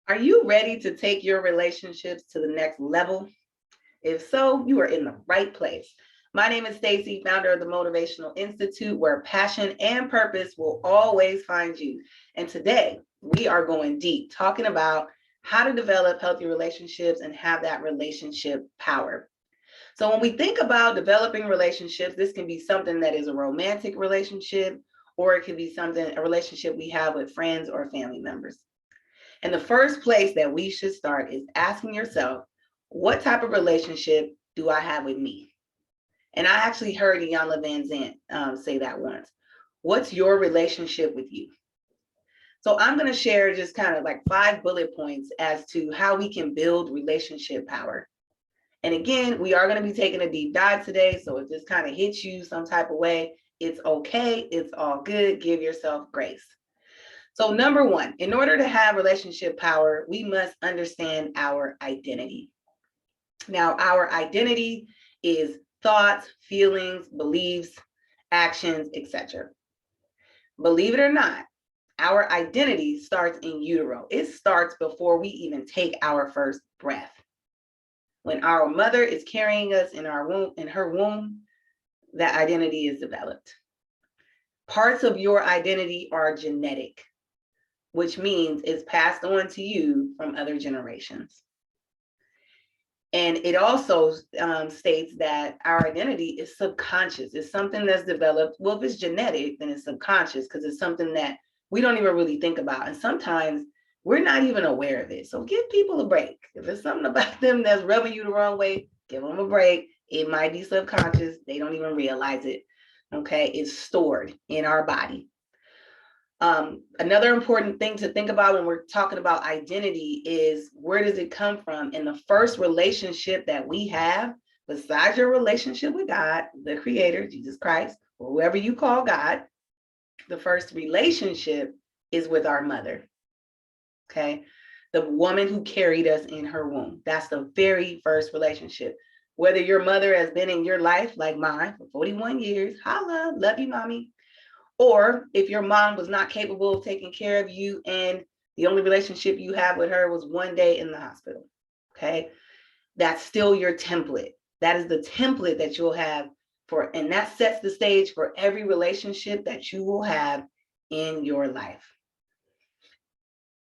Are you ready to take your relationships to the next level? If so, you are in the right place. My name is Stacy, founder of the Motivational Institute, where passion and purpose will always find you. And today we are going deep, talking about how to develop healthy relationships and have that relationship power. So when we think about developing relationships, this can be something that is a romantic relationship, or it can be a relationship we have with friends or family members. And the first place that we should start is asking yourself, what type of relationship do I have with me? And I actually heard Iyanla Van Zant say that once. What's your relationship with you? So I'm going to share just kind of like 5 bullet points as to how we can build relationship power. And again, we are going to be taking a deep dive today. So if this kind of hits you some type of way, it's okay. It's all good. Give yourself grace. So number one, in order to have relationship power, we must understand our identity. Now, our identity is thoughts, feelings, beliefs, actions, etc. Believe it or not, our identity starts in utero. It starts before we even take our first breath. When our mother is carrying us in her womb, that identity is developed. Parts of your identity are genetic, which means it's passed on to you from other generations. And it also states that our identity is subconscious. It's something that's developed. Well, if it's genetic, then it's subconscious because it's something that we don't even really think about. And sometimes we're not even aware of it. So give people a break. If it's something about them that's rubbing you the wrong way, give them a break. It might be subconscious. They don't even realize it. Okay, it's stored in our body. Another important thing to think about when we're talking about identity is, where does it come from? And the first relationship that we have, besides your relationship with God, the Creator, Jesus Christ, or whoever you call God, the first relationship is with our mother. Okay, the woman who carried us in her womb. That's the very first relationship. Whether your mother has been in your life, like mine, for 41 years, holla, love you, mommy. Or if your mom was not capable of taking care of you and the only relationship you have with her was one day in the hospital, okay? That's still your template. That is the template that you'll have for, and that sets the stage for every relationship that you will have in your life.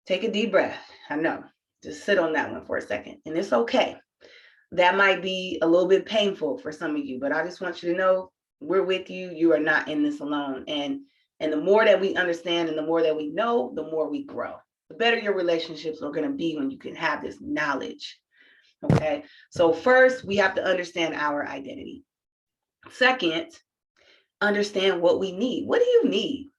Take a deep breath. I know, just sit on that one for a second, and it's okay. That might be a little bit painful for some of you, but I just want you to know we're with you. You are not in this alone. And the more that we understand and the more that we know, the more we grow. The better your relationships are going to be when you can have this knowledge. Okay. So first, we have to understand our identity. Second, understand what we need. What do you need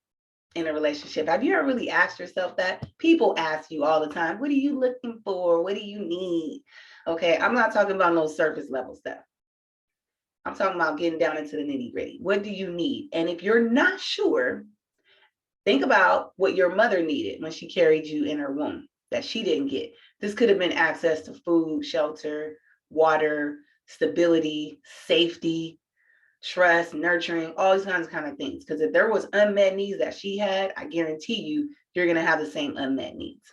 in a relationship? Have you ever really asked yourself that? People ask you all the time, what are you looking for? What do you need? Okay, I'm not talking about no surface level stuff. I'm talking about getting down into the nitty gritty. What do you need? And if you're not sure, think about what your mother needed when she carried you in her womb that she didn't get. This could have been access to food, shelter, water, stability, safety, trust, nurturing, all these kinds of things. Because if there was unmet needs that she had, I guarantee you're going to have the same unmet needs.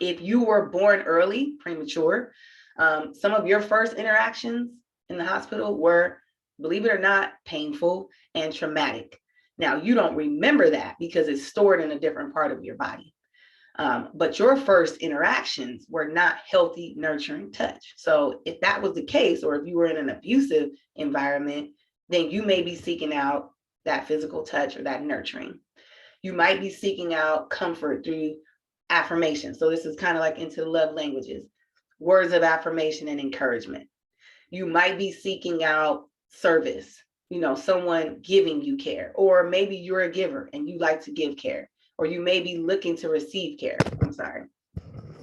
If you were born early, premature, some of your first interactions in the hospital were, believe it or not, painful and traumatic. Now, you don't remember that because it's stored in a different part of your body. But your first interactions were not healthy, nurturing touch. So if that was the case, or if you were in an abusive environment, then you may be seeking out that physical touch or that nurturing. You might be seeking out comfort through affirmation. So this is kind of like into the love languages, words of affirmation and encouragement. You might be seeking out service, someone giving you care, or maybe you're a giver and you like to give care, or you may be looking to receive care. I'm sorry.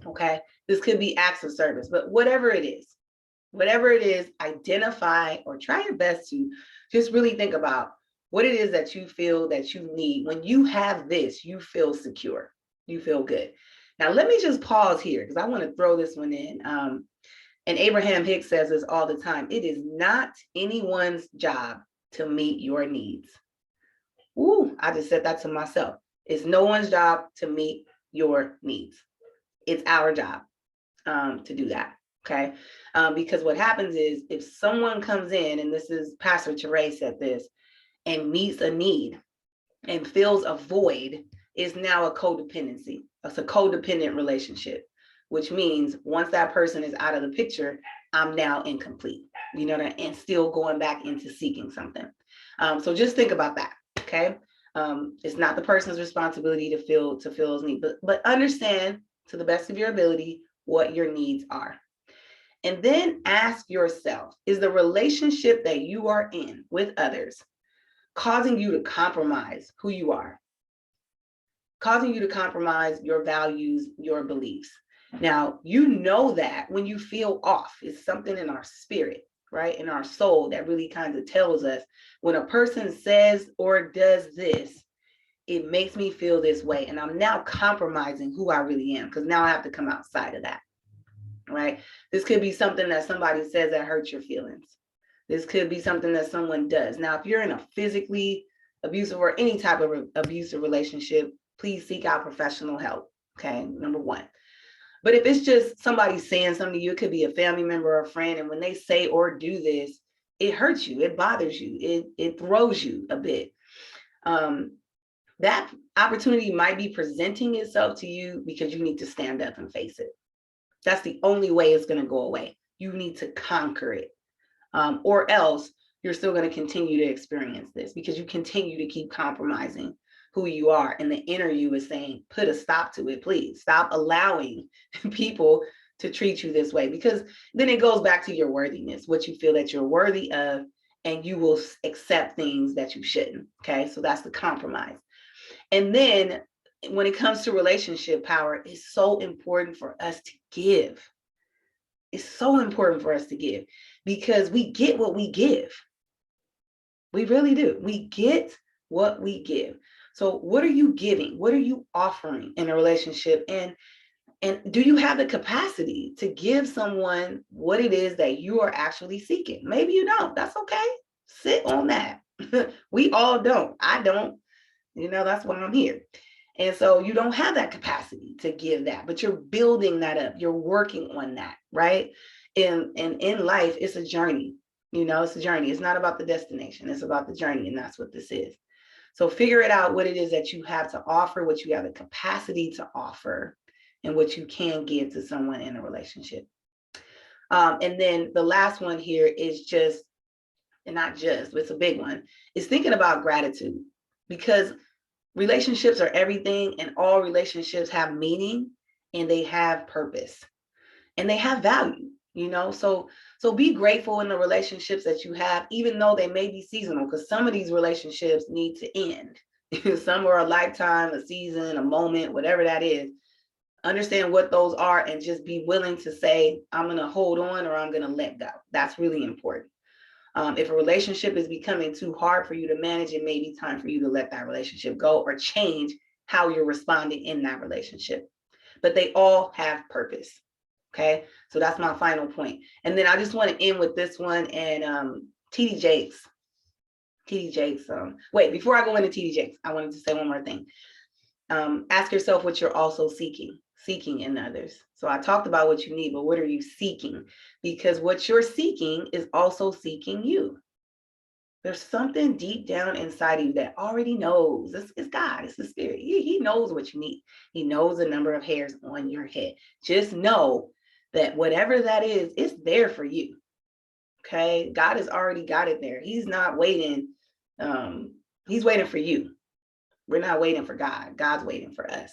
Okay. This could be acts of service, but whatever it is, identify or try your best to just really think about what it is that you feel that you need. When you have this, you feel secure, you feel good. Now, let me just pause here because I want to throw this one in. And Abraham Hicks says this all the time. It is not anyone's job to meet your needs. Ooh, I just said that to myself. It's no one's job to meet your needs. It's our job to do that. Okay. Because what happens is if someone comes in, and this is Pastor Teray said this, and meets a need and fills a void, is now a codependency. It's a codependent relationship, which means once that person is out of the picture, I'm now incomplete, you know, and still going back into seeking something. So just think about that. Okay. It's not the person's responsibility to fill those needs, but understand to the best of your ability what your needs are. And then ask yourself, is the relationship that you are in with others causing you to compromise who you are, causing you to compromise your values, your beliefs? Now, you know that when you feel off, it's something in our spirit, right? In our soul that really kind of tells us when a person says or does this, it makes me feel this way. And I'm now compromising who I really am because now I have to come outside of that, right? This could be something that somebody says that hurts your feelings. This could be something that someone does. Now, if you're in a physically abusive or any type of abusive relationship, please seek out professional help. Okay, number one. But if it's just somebody saying something to you, it could be a family member or a friend, and when they say or do this, it hurts you, it bothers you, it throws you a bit. That opportunity might be presenting itself to you because you need to stand up and face it. That's the only way it's going to go away. You need to conquer it. Or else you're still going to continue to experience this because you continue to keep compromising who you are. And the inner you is saying, put a stop to it, please. Stop allowing people to treat you this way, because then it goes back to your worthiness, what you feel that you're worthy of, and you will accept things that you shouldn't. Okay, so that's the compromise. And then when it comes to relationship power, it's so important for us to give. It's so important for us to give because we get what we give. We really do. We get what we give. So what are you giving? What are you offering in a relationship? And do you have the capacity to give someone what it is that you are actually seeking? Maybe you don't. That's okay. Sit on that. We all don't. I don't. You know, that's why I'm here. And so you don't have that capacity to give that, but you're building that up. You're working on that, right? And in life, it's a journey. You know, it's a journey. It's not about the destination. It's about the journey. And that's what this is. So figure it out what it is that you have to offer, what you have the capacity to offer, and what you can give to someone in a relationship. And then the last one here is just, and not just, but it's a big one, is thinking about gratitude, because relationships are everything, and all relationships have meaning, and they have purpose, and they have value, you know? So be grateful in the relationships that you have, even though they may be seasonal, because some of these relationships need to end. Some are a lifetime, a season, a moment, whatever that is. Understand what those are and just be willing to say, I'm going to hold on or I'm going to let go. That's really important. If a relationship is becoming too hard for you to manage, it may be time for you to let that relationship go or change how you're responding in that relationship. But they all have purpose. Okay, so that's my final point. And then I just want to end with this one. And TD Jakes. Wait, before I go into TD Jakes, I wanted to say one more thing. Ask yourself what you're also seeking in others. So I talked about what you need, but what are you seeking? Because what you're seeking is also seeking you. There's something deep down inside of you that already knows. It's God, it's the spirit. He knows what you need. He knows the number of hairs on your head. Just know that whatever that is, it's there for you. Okay, God has already got it there. He's not waiting. He's waiting for you. We're not waiting for God. God's waiting for us.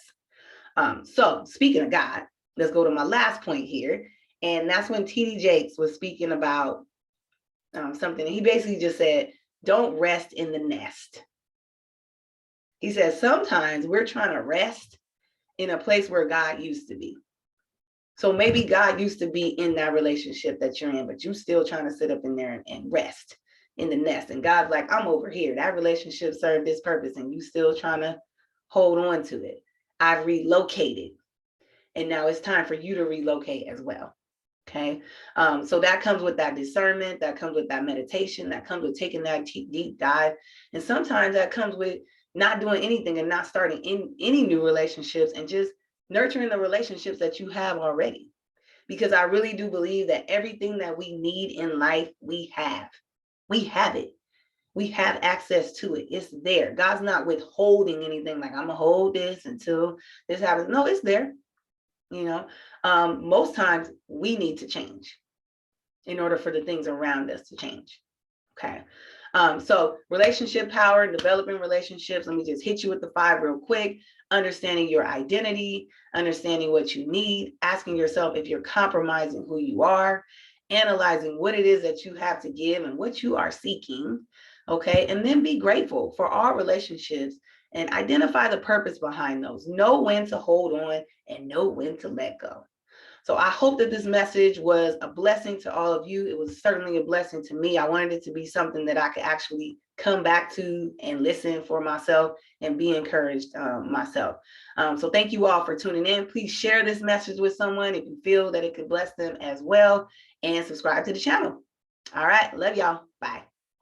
So speaking of God, let's go to my last point here. And that's when TD Jakes was speaking about something. He basically just said, don't rest in the nest. He says, sometimes we're trying to rest in a place where God used to be. So maybe God used to be in that relationship that you're in, but you're still trying to sit up in there and rest in the nest. And God's like, I'm over here. That relationship served this purpose, and you still trying to hold on to it. I've relocated, and now it's time for you to relocate as well. Okay. So that comes with that discernment, that comes with that meditation, that comes with taking that deep dive. And sometimes that comes with not doing anything and not starting in any new relationships and just nurturing the relationships that you have already. Because I really do believe that everything that we need in life, we have. We have it. We have access to it. It's there. God's not withholding anything like, I'm going to hold this until this happens. No, it's there. You know, most times we need to change in order for the things around us to change. Okay. So relationship power, developing relationships. Let me just hit you with the 5 real quick. Understanding your identity, understanding what you need, asking yourself if you're compromising who you are, analyzing what it is that you have to give and what you are seeking. Okay. And then be grateful for all relationships and identify the purpose behind those. Know when to hold on and know when to let go. So I hope that this message was a blessing to all of you. It was certainly a blessing to me. I wanted it to be something that I could actually come back to and listen for myself and be encouraged myself. So thank you all for tuning in. Please share this message with someone if you feel that it could bless them as well, and subscribe to the channel. All right. Love y'all. Bye.